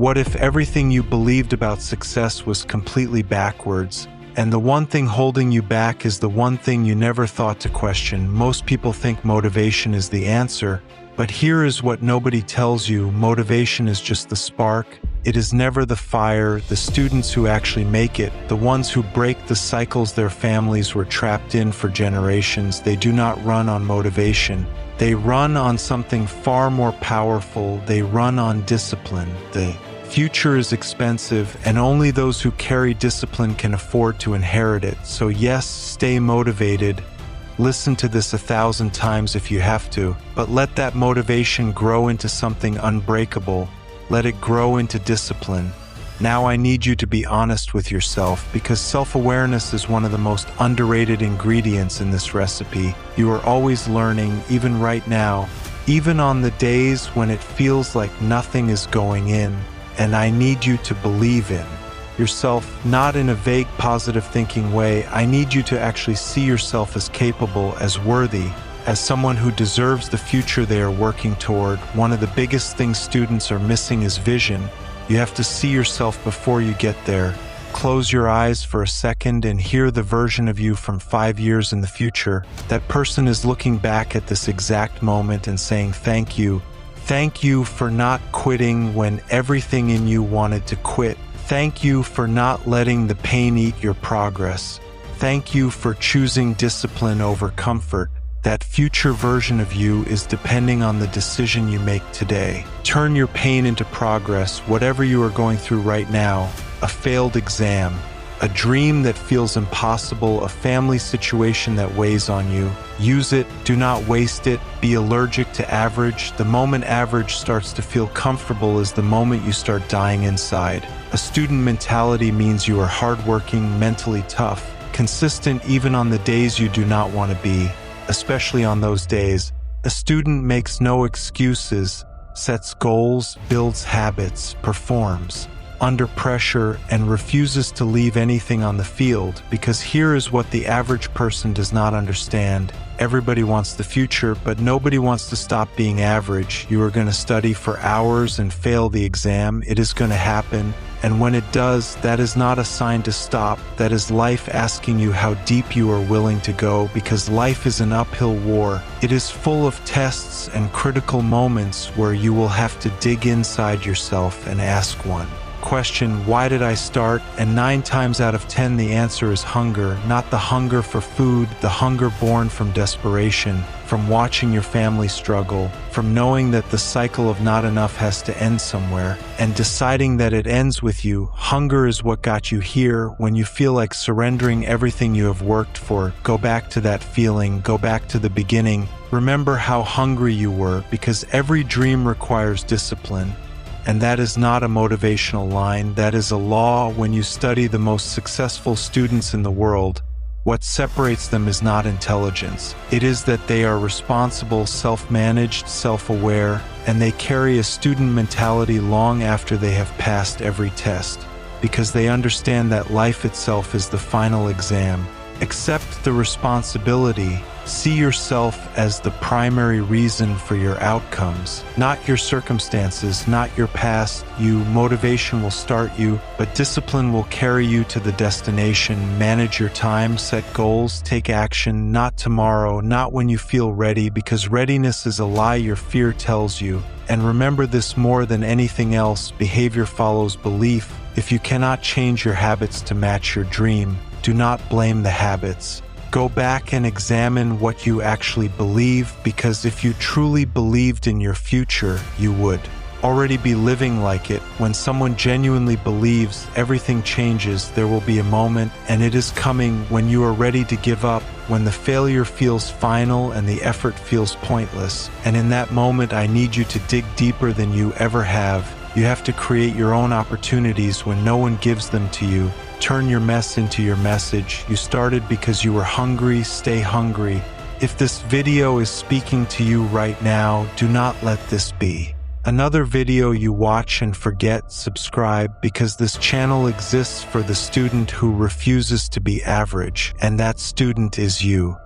What if everything you believed about success was completely backwards, and the one thing holding you back is the one thing you never thought to question? Most people think motivation is the answer, but here is what nobody tells you: motivation is just the spark. It is never the fire. The students who actually make it, the ones who break the cycles their families were trapped in for generations, they do not run on motivation. They run on something far more powerful. They run on discipline. The future is expensive, and only those who carry discipline can afford to inherit it. So yes, stay motivated. Listen to this 1,000 times if you have to, but let that motivation grow into something unbreakable. Let it grow into discipline. Now I need you to be honest with yourself, because self-awareness is one of the most underrated ingredients in this recipe. You are always learning, even right now, even on the days when it feels like nothing is going in. And I need you to believe in yourself, not in a vague positive thinking way. I need you to actually see yourself as capable, as worthy, as someone who deserves the future they are working toward. One of the biggest things students are missing is vision. You have to see yourself before you get there. Close your eyes for a second and hear the version of you from 5 years in the future. That person is looking back at this exact moment and saying, thank you. Thank you for not quitting when everything in you wanted to quit. Thank you for not letting the pain eat your progress. Thank you for choosing discipline over comfort. That future version of you is depending on the decision you make today. Turn your pain into progress, whatever you are going through right now. A failed exam, a dream that feels impossible, a family situation that weighs on you. Use it, do not waste it. Be allergic to average. The moment average starts to feel comfortable is the moment you start dying inside. A student mentality means you are hardworking, mentally tough, consistent even on the days you do not want to be. Especially on those days, a student makes no excuses, sets goals, builds habits, performs under pressure, and refuses to leave anything on the field, because here is what the average person does not understand. Everybody wants the future, but nobody wants to stop being average. You are going to study for hours and fail the exam. It is going to happen. And when it does, that is not a sign to stop. That is life asking you how deep you are willing to go, because life is an uphill war. It is full of tests and critical moments where you will have to dig inside yourself and ask one question: why did I start? And 9 times out of 10 the answer is hunger. Not the hunger for food, the hunger born from desperation, from watching your family struggle, from knowing that the cycle of not enough has to end somewhere, and deciding that it ends with you. Hunger is what got you here. When you feel like surrendering everything you have worked for, go back to that feeling, go back to the beginning. Remember how hungry you were, because every dream requires discipline. And that is not a motivational line, that is a law. When you study the most successful students in the world, what separates them is not intelligence. It is that they are responsible, self-managed, self-aware, and they carry a student mentality long after they have passed every test, because they understand that life itself is the final exam. Accept the responsibility. See yourself as the primary reason for your outcomes, not your circumstances, not your past. Motivation will start you, but discipline will carry you to the destination. Manage your time, set goals, take action, not tomorrow, not when you feel ready, because readiness is a lie your fear tells you. And remember this more than anything else: behavior follows belief. If you cannot change your habits to match your dream, do not blame the habits. Go back and examine what you actually believe, because if you truly believed in your future, you would already be living like it. When someone genuinely believes, everything changes. There will be a moment, and it is coming, when you are ready to give up, when the failure feels final and the effort feels pointless. And in that moment, I need you to dig deeper than you ever have. You have to create your own opportunities when no one gives them to you. Turn your mess into your message. You started because you were hungry. Stay hungry. If this video is speaking to you right now, do not let this be another video you watch and forget. Subscribe, because this channel exists for the student who refuses to be average, and that student is you.